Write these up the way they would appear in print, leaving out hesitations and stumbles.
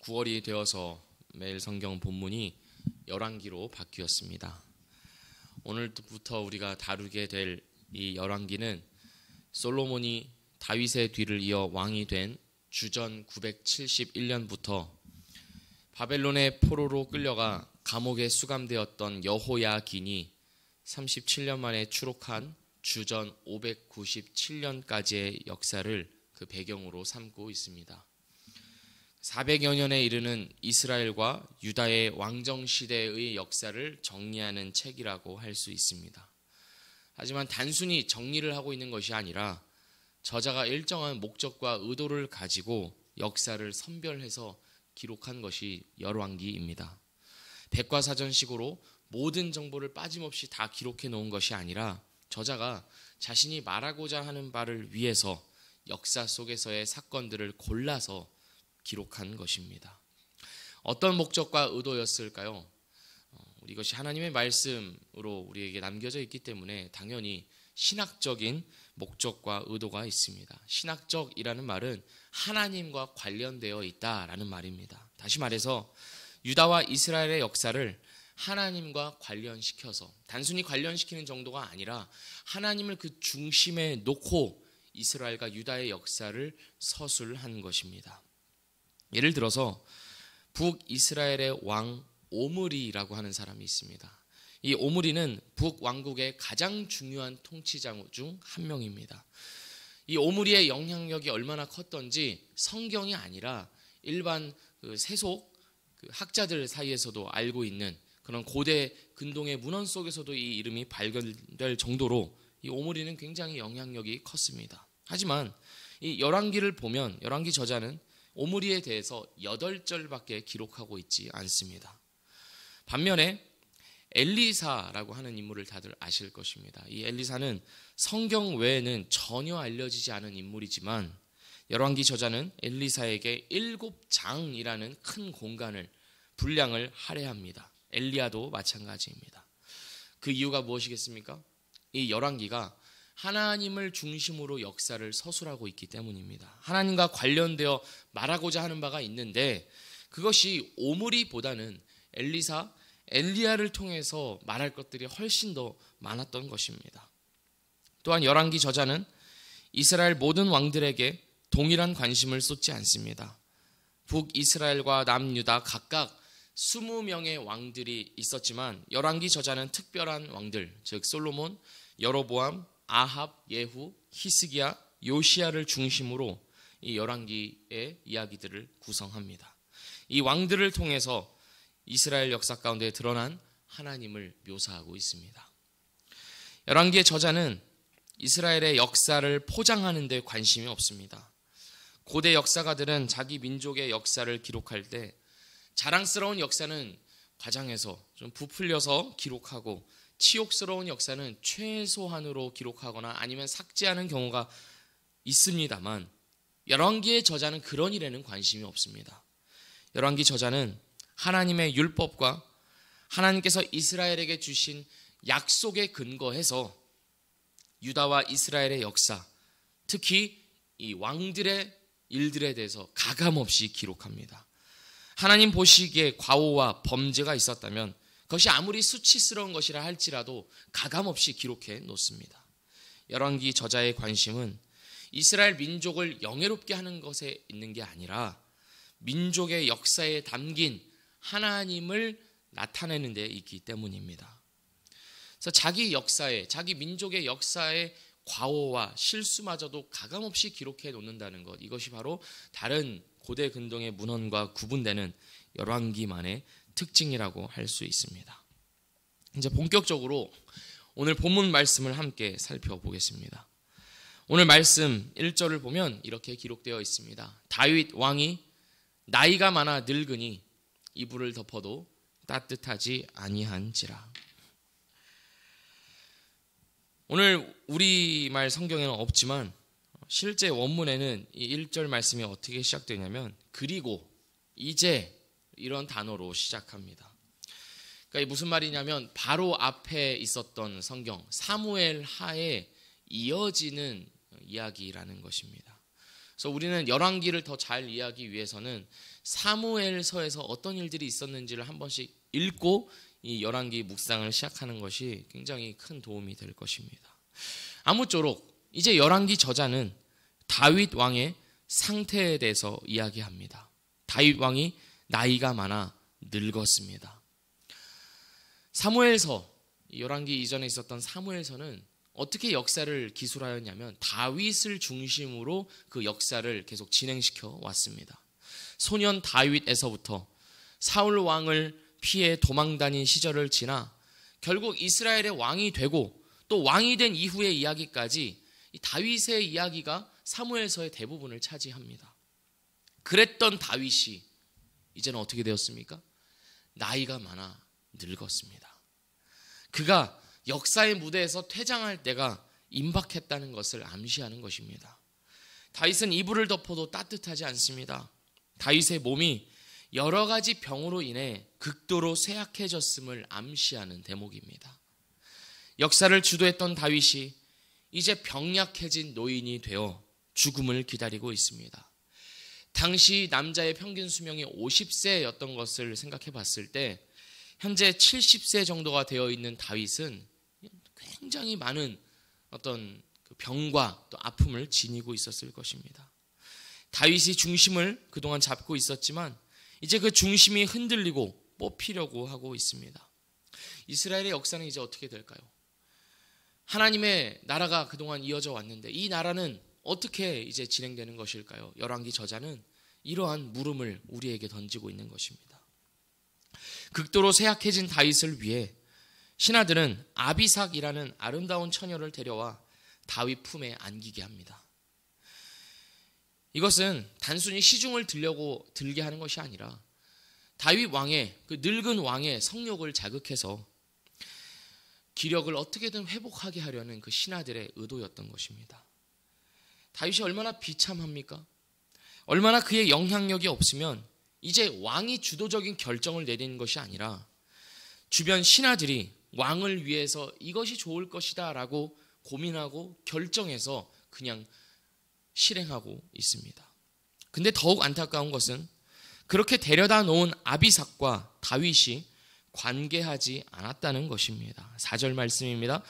9월이 되어서 매일 성경 본문이 열왕기로 바뀌었습니다. 오늘부터 우리가 다루게 될 이 열왕기는 솔로몬이 다윗의 뒤를 이어 왕이 된 주전 971년부터 바벨론의 포로로 끌려가 감옥에 수감되었던 여호야긴이 37년 만에 추록한 주전 597년까지의 역사를 그 배경으로 삼고 있습니다. 400여 년에 이르는 이스라엘과 유다의 왕정시대의 역사를 정리하는 책이라고 할 수 있습니다. 하지만 단순히 정리를 하고 있는 것이 아니라 저자가 일정한 목적과 의도를 가지고 역사를 선별해서 기록한 것이 열왕기입니다. 백과사전식으로 모든 정보를 빠짐없이 다 기록해 놓은 것이 아니라 저자가 자신이 말하고자 하는 바를 위해서 역사 속에서의 사건들을 골라서 기록한 것입니다. 어떤 목적과 의도였을까요? 이것이 하나님의 말씀으로 우리에게 남겨져 있기 때문에 당연히 신학적인 목적과 의도가 있습니다. 신학적이라는 말은 하나님과 관련되어 있다라는 말입니다. 다시 말해서 유다와 이스라엘의 역사를 하나님과 관련시켜서 단순히 관련시키는 정도가 아니라 하나님을 그 중심에 놓고 이스라엘과 유다의 역사를 서술한 것입니다. 예를 들어서 북이스라엘의 왕 오므리라고 하는 사람이 있습니다. 이 오므리는 북왕국의 가장 중요한 통치자 중 한 명입니다. 이 오므리의 영향력이 얼마나 컸던지 성경이 아니라 일반 세속 학자들 사이에서도 알고 있는 그런 고대 근동의 문헌 속에서도 이 이름이 발견될 정도로 이 오므리는 굉장히 영향력이 컸습니다. 하지만 이 열왕기를 보면 열왕기 저자는 오므리에 대해서 8절밖에 기록하고 있지 않습니다. 반면에 엘리사라고 하는 인물을 다들 아실 것입니다. 이 엘리사는 성경 외에는 전혀 알려지지 않은 인물이지만 열왕기 저자는 엘리사에게 7장이라는 큰 공간을 분량을 할애합니다. 엘리야도 마찬가지입니다. 그 이유가 무엇이겠습니까? 이 열왕기가 하나님을 중심으로 역사를 서술하고 있기 때문입니다. 하나님과 관련되어 말하고자 하는 바가 있는데 그것이 오므리보다는 엘리야를 통해서 말할 것들이 훨씬 더 많았던 것입니다. 또한 열왕기 저자는 이스라엘 모든 왕들에게 동일한 관심을 쏟지 않습니다. 북이스라엘과 남유다 각각 20명의 왕들이 있었지만 열왕기 저자는 특별한 왕들, 즉 솔로몬, 여로보암, 아합, 예후, 히스기야, 요시야를 중심으로 이 열왕기의 이야기들을 구성합니다. 이 왕들을 통해서 이스라엘 역사 가운데 드러난 하나님을 묘사하고 있습니다. 열왕기의 저자는 이스라엘의 역사를 포장하는 데 관심이 없습니다. 고대 역사가들은 자기 민족의 역사를 기록할 때 자랑스러운 역사는 과장해서 좀 부풀려서 기록하고 치욕스러운 역사는 최소한으로 기록하거나 아니면 삭제하는 경우가 있습니다만 열왕기의 저자는 그런 일에는 관심이 없습니다. 열왕기 저자는 하나님의 율법과 하나님께서 이스라엘에게 주신 약속에 근거해서 유다와 이스라엘의 역사, 특히 이 왕들의 일들에 대해서 가감없이 기록합니다. 하나님 보시기에 과오와 범죄가 있었다면 그것이 아무리 수치스러운 것이라 할지라도 가감없이 기록해 놓습니다. 열왕기 저자의 관심은 이스라엘 민족을 영예롭게 하는 것에 있는 게 아니라 민족의 역사에 담긴 하나님을 나타내는 데 있기 때문입니다. 그래서 자기 역사에, 자기 민족의 역사의 과오와 실수마저도 가감없이 기록해 놓는다는 것, 이것이 바로 다른 고대 근동의 문헌과 구분되는 열왕기만의 특징이라고 할 수 있습니다. 이제 본격적으로 오늘 본문 말씀을 함께 살펴보겠습니다. 오늘 말씀 1절을 보면 이렇게 기록되어 있습니다. 다윗 왕이 나이가 많아 늙으니 이불을 덮어도 따뜻하지 아니한지라. 오늘 우리말 성경에는 없지만 실제 원문에는 이 1절 말씀이 어떻게 시작되냐면 그리고, 이제 이런 단어로 시작합니다. 그러니까 무슨 말이냐면 바로 앞에 있었던 성경 사무엘 하에 이어지는 이야기라는 것입니다. 그래서 우리는 열왕기를 더 잘 이해하기 위해서는 사무엘서에서 어떤 일들이 있었는지를 한 번씩 읽고 이 열왕기 묵상을 시작하는 것이 굉장히 큰 도움이 될 것입니다. 아무쪼록 이제 열왕기 저자는 다윗 왕의 상태에 대해서 이야기합니다. 다윗 왕이 나이가 많아 늙었습니다. 사무엘서, 열왕기 이전에 있었던 사무엘서는 어떻게 역사를 기술하였냐면 다윗을 중심으로 그 역사를 계속 진행시켜 왔습니다. 소년 다윗에서부터 사울 왕을 피해 도망다닌 시절을 지나 결국 이스라엘의 왕이 되고 또 왕이 된 이후의 이야기까지 이 다윗의 이야기가 사무엘서의 대부분을 차지합니다. 그랬던 다윗이 이제는 어떻게 되었습니까? 나이가 많아 늙었습니다. 그가 역사의 무대에서 퇴장할 때가 임박했다는 것을 암시하는 것입니다. 다윗은 이불을 덮어도 따뜻하지 않습니다. 다윗의 몸이 여러 가지 병으로 인해 극도로 쇠약해졌음을 암시하는 대목입니다. 역사를 주도했던 다윗이 이제 병약해진 노인이 되어 죽음을 기다리고 있습니다. 당시 남자의 평균 수명이 50세였던 것을 생각해 봤을 때 현재 70세 정도가 되어 있는 다윗은 굉장히 많은 어떤 병과 또 아픔을 지니고 있었을 것입니다. 다윗이 중심을 그동안 잡고 있었지만 이제 그 중심이 흔들리고 뽑히려고 하고 있습니다. 이스라엘의 역사는 이제 어떻게 될까요? 하나님의 나라가 그동안 이어져 왔는데 이 나라는 어떻게 이제 진행되는 것일까요? 열왕기 저자는 이러한 물음을 우리에게 던지고 있는 것입니다. 극도로 쇠약해진 다윗을 위해 신하들은 아비삭이라는 아름다운 처녀를 데려와 다윗 품에 안기게 합니다. 이것은 단순히 시중을 들게 하는 것이 아니라 다윗 왕의 그 늙은 왕의 성욕을 자극해서 기력을 어떻게든 회복하게 하려는 그 신하들의 의도였던 것입니다. 다윗이 얼마나 비참합니까? 얼마나 그의 영향력이 없으면 이제 왕이 주도적인 결정을 내리는 것이 아니라 주변 신하들이 왕을 위해서 이것이 좋을 것이다 라고 고민하고 결정해서 그냥 실행하고 있습니다. 근데 더욱 안타까운 것은 그렇게 데려다 놓은 아비삭과 다윗이 관계하지 않았다는 것입니다. 4절 말씀입니다.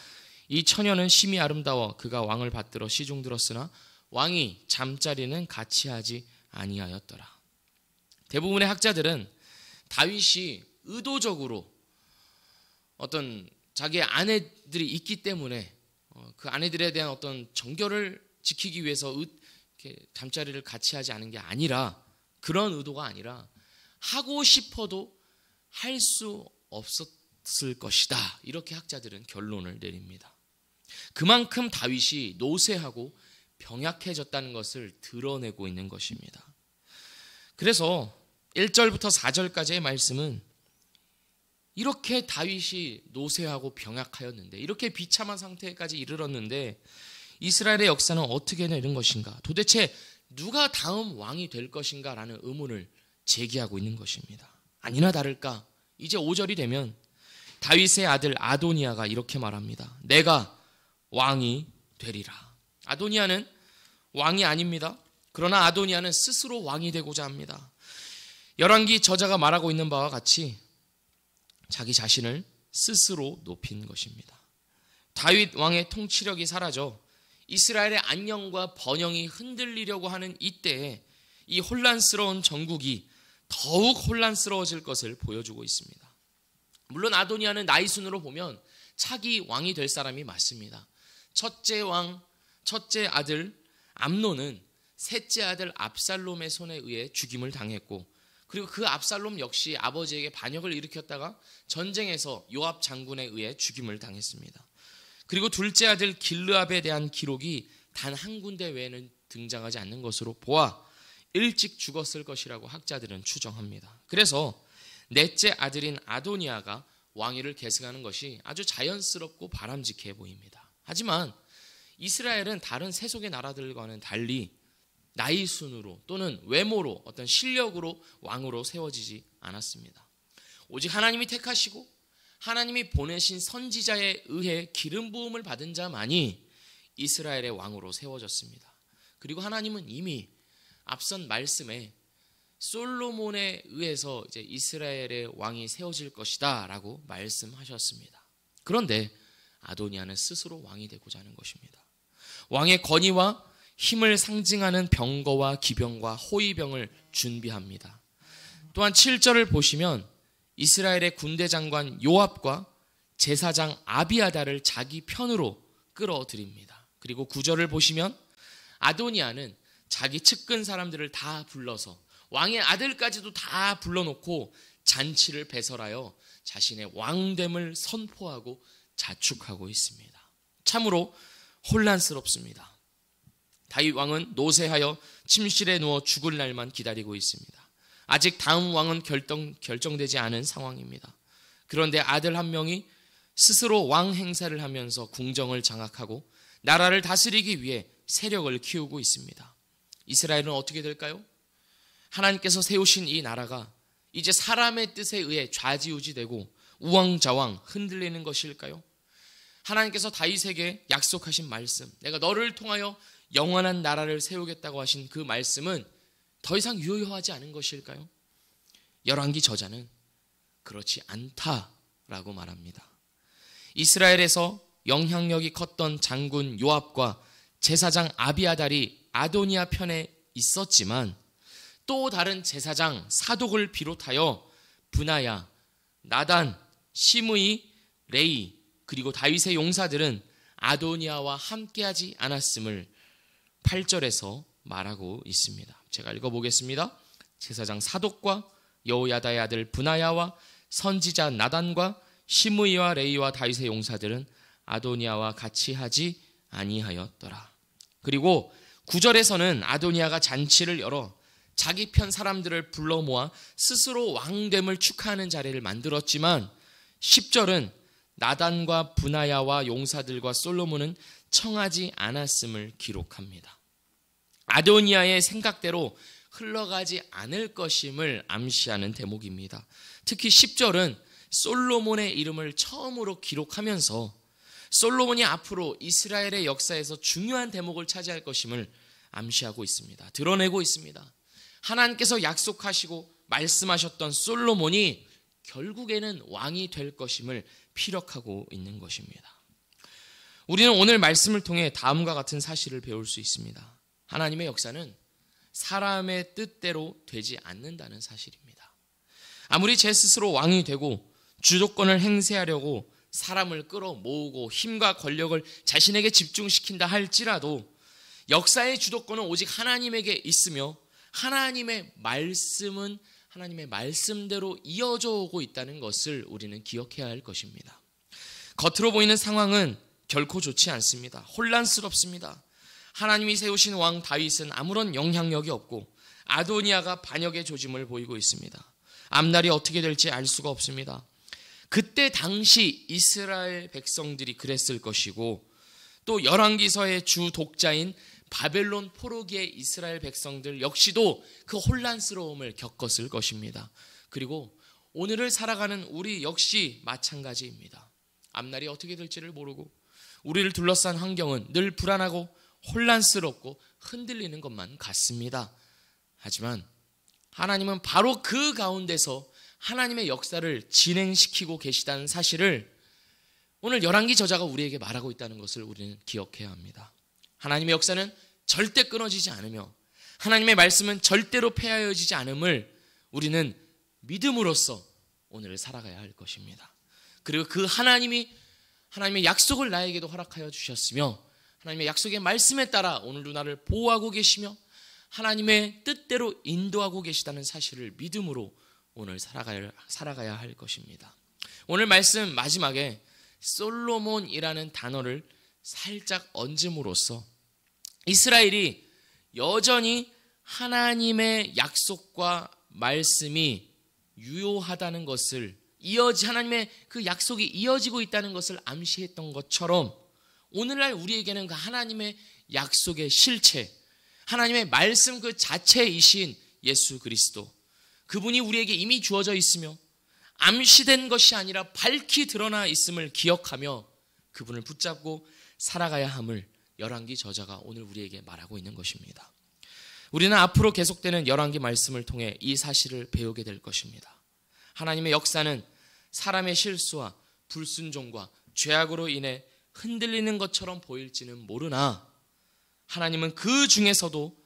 이 처녀는 심히 아름다워 그가 왕을 받들어 시중 들었으나 왕이 잠자리는 같이 하지 아니하였더라. 대부분의 학자들은 다윗이 의도적으로 어떤 자기의 아내들이 있기 때문에 그 아내들에 대한 어떤 정결을 지키기 위해서 이렇게 잠자리를 같이 하지 않은 게 아니라 그런 의도가 아니라 하고 싶어도 할 수 없었을 것이다. 이렇게 학자들은 결론을 내립니다. 그만큼 다윗이 노쇠하고 병약해졌다는 것을 드러내고 있는 것입니다. 그래서 1절부터 4절까지의 말씀은 이렇게 다윗이 노쇠하고 병약하였는데 이렇게 비참한 상태까지 이르렀는데 이스라엘의 역사는 어떻게 되는 것인가? 도대체 누가 다음 왕이 될 것인가? 라는 의문을 제기하고 있는 것입니다. 아니나 다를까 이제 5절이 되면 다윗의 아들 아도니아가 이렇게 말합니다. 내가 왕이 되리라. 아도니아는 왕이 아닙니다. 그러나 아도니아는 스스로 왕이 되고자 합니다. 열왕기 저자가 말하고 있는 바와 같이 자기 자신을 스스로 높인 것입니다. 다윗 왕의 통치력이 사라져 이스라엘의 안녕과 번영이 흔들리려고 하는 이때에 이 혼란스러운 정국이 더욱 혼란스러워질 것을 보여주고 있습니다. 물론 아도니아는 나이 순으로 보면 차기 왕이 될 사람이 맞습니다. 첫째 아들 암논은 셋째 아들 압살롬의 손에 의해 죽임을 당했고 그리고 그 압살롬 역시 아버지에게 반역을 일으켰다가 전쟁에서 요압 장군에 의해 죽임을 당했습니다. 그리고 둘째 아들 길르압에 대한 기록이 단 한 군데 외에는 등장하지 않는 것으로 보아 일찍 죽었을 것이라고 학자들은 추정합니다. 그래서 넷째 아들인 아도니아가 왕위를 계승하는 것이 아주 자연스럽고 바람직해 보입니다. 하지만 이스라엘은 다른 세속의 나라들과는 달리 나이 순으로 또는 외모로 어떤 실력으로 왕으로 세워지지 않았습니다. 오직 하나님이 택하시고 하나님이 보내신 선지자에 의해 기름 부음을 받은 자만이 이스라엘의 왕으로 세워졌습니다. 그리고 하나님은 이미 앞선 말씀에 솔로몬에 의해서 이제 이스라엘의 왕이 세워질 것이다라고 말씀하셨습니다. 그런데 아도니아는 스스로 왕이 되고자 하는 것입니다. 왕의 권위와 힘을 상징하는 병거와 기병과 호위병을 준비합니다. 또한 7절을 보시면 이스라엘의 군대 장관 요압과 제사장 아비아다를 자기 편으로 끌어들입니다. 그리고 9절을 보시면 아도니아는 자기 측근 사람들을 다 불러서 왕의 아들까지도 다 불러놓고 잔치를 배설하여 자신의 왕됨을 선포하고 자축하고 있습니다. 참으로 혼란스럽습니다. 다윗 왕은 노쇠하여 침실에 누워 죽을 날만 기다리고 있습니다. 아직 다음 왕은 결정되지 않은 상황입니다. 그런데 아들 한 명이 스스로 왕 행사를 하면서 궁정을 장악하고 나라를 다스리기 위해 세력을 키우고 있습니다. 이스라엘은 어떻게 될까요? 하나님께서 세우신 이 나라가 이제 사람의 뜻에 의해 좌지우지되고 우왕좌왕 흔들리는 것일까요? 하나님께서 다윗에게 약속하신 말씀, 내가 너를 통하여 영원한 나라를 세우겠다고 하신 그 말씀은 더 이상 유효하지 않은 것일까요? 열왕기 저자는 그렇지 않다라고 말합니다. 이스라엘에서 영향력이 컸던 장군 요압과 제사장 아비아달이 아도니아 편에 있었지만 또 다른 제사장 사독을 비롯하여 브나야, 나단, 시므이, 레이 그리고 다윗의 용사들은 아도니아와 함께하지 않았음을 8절에서 말하고 있습니다. 제가 읽어보겠습니다. 제사장 사독과 여호야다의 아들 브나야와 선지자 나단과 시므이와 레이와 다윗의 용사들은 아도니아와 같이 하지 아니하였더라. 그리고 9절에서는 아도니아가 잔치를 열어 자기 편 사람들을 불러 모아 스스로 왕됨을 축하하는 자리를 만들었지만 10절은 나단과 브나야와 용사들과 솔로몬은 청하지 않았음을 기록합니다. 아도니아의 생각대로 흘러가지 않을 것임을 암시하는 대목입니다. 특히 10절은 솔로몬의 이름을 처음으로 기록하면서 솔로몬이 앞으로 이스라엘의 역사에서 중요한 대목을 차지할 것임을 암시하고 있습니다. 드러내고 있습니다. 하나님께서 약속하시고 말씀하셨던 솔로몬이 결국에는 왕이 될 것임을 피력하고 있는 것입니다. 우리는 오늘 말씀을 통해 다음과 같은 사실을 배울 수 있습니다. 하나님의 역사는 사람의 뜻대로 되지 않는다는 사실입니다. 아무리 제 스스로 왕이 되고 주도권을 행세하려고 사람을 끌어모으고 힘과 권력을 자신에게 집중시킨다 할지라도 역사의 주도권은 오직 하나님에게 있으며 하나님의 말씀은 하나님의 말씀대로 이어져 오고 있다는 것을 우리는 기억해야 할 것입니다. 겉으로 보이는 상황은 결코 좋지 않습니다. 혼란스럽습니다. 하나님이 세우신 왕 다윗은 아무런 영향력이 없고 아도니아가 반역의 조짐을 보이고 있습니다. 앞날이 어떻게 될지 알 수가 없습니다. 그때 당시 이스라엘 백성들이 그랬을 것이고 또 열왕기서의 주 독자인 바벨론 포로기의 이스라엘 백성들 역시도 그 혼란스러움을 겪었을 것입니다. 그리고 오늘을 살아가는 우리 역시 마찬가지입니다. 앞날이 어떻게 될지를 모르고 우리를 둘러싼 환경은 늘 불안하고 혼란스럽고 흔들리는 것만 같습니다. 하지만 하나님은 바로 그 가운데서 하나님의 역사를 진행시키고 계시다는 사실을 오늘 열왕기 저자가 우리에게 말하고 있다는 것을 우리는 기억해야 합니다. 하나님의 역사는 절대 끊어지지 않으며 하나님의 말씀은 절대로 폐하여지지 않음을 우리는 믿음으로써 오늘을 살아가야 할 것입니다. 그리고 그 하나님의 약속을 나에게도 허락하여 주셨으며 하나님의 약속의 말씀에 따라 오늘도 나를 보호하고 계시며 하나님의 뜻대로 인도하고 계시다는 사실을 믿음으로 오늘 살아가야 할 것입니다. 오늘 말씀 마지막에 솔로몬이라는 단어를 살짝 얹음으로써 이스라엘이 여전히 하나님의 약속과 말씀이 유효하다는 것을 하나님의 그 약속이 이어지고 있다는 것을 암시했던 것처럼 오늘날 우리에게는 그 하나님의 약속의 실체, 하나님의 말씀 그 자체이신 예수 그리스도, 그분이 우리에게 이미 주어져 있으며 암시된 것이 아니라 밝히 드러나 있음을 기억하며 그분을 붙잡고 살아가야 함을 열왕기 저자가 오늘 우리에게 말하고 있는 것입니다. 우리는 앞으로 계속되는 열왕기 말씀을 통해 이 사실을 배우게 될 것입니다. 하나님의 역사는 사람의 실수와 불순종과 죄악으로 인해 흔들리는 것처럼 보일지는 모르나 하나님은 그 중에서도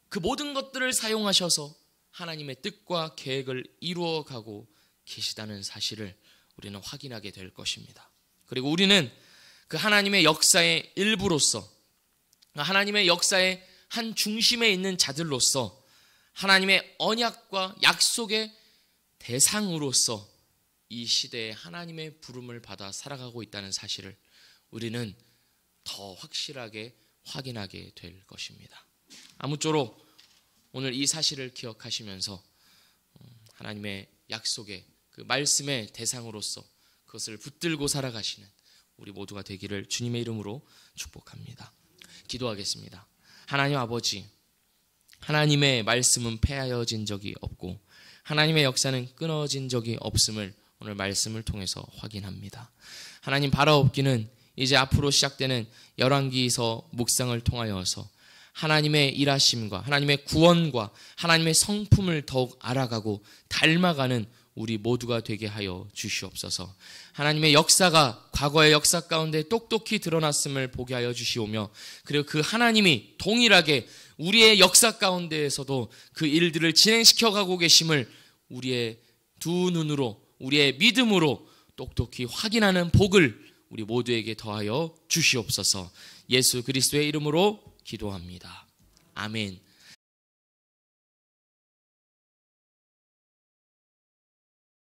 그 모든 것들을 사용하셔서 하나님의 뜻과 계획을 이루어가고 계시다는 사실을 우리는 확인하게 될 것입니다. 그리고 우리는 그 하나님의 역사의 일부로서, 하나님의 역사의 한 중심에 있는 자들로서, 하나님의 언약과 약속의 대상으로서 이 시대에 하나님의 부름을 받아 살아가고 있다는 사실을 우리는 더 확실하게 확인하게 될 것입니다. 아무쪼록 오늘 이 사실을 기억하시면서 하나님의 약속의 그 말씀의 대상으로서 그것을 붙들고 살아가시는 우리 모두가 되기를 주님의 이름으로 축복합니다. 기도하겠습니다. 하나님 아버지, 하나님의 말씀은 폐하여진 적이 없고 하나님의 역사는 끊어진 적이 없음을 오늘 말씀을 통해서 확인합니다. 하나님, 바라옵기는 이제 앞으로 시작되는 열왕기서 묵상을 통하여서 하나님의 일하심과 하나님의 구원과 하나님의 성품을 더욱 알아가고 닮아가는 우리 모두가 되게 하여 주시옵소서. 하나님의 역사가 과거의 역사 가운데 똑똑히 드러났음을 보게 하여 주시오며, 그리고 그 하나님이 동일하게 우리의 역사 가운데에서도 그 일들을 진행시켜가고 계심을 우리의 두 눈으로, 우리의 믿음으로 똑똑히 확인하는 복을 우리 모두에게 더하여 주시옵소서. 예수 그리스도의 이름으로 기도합니다. 아멘.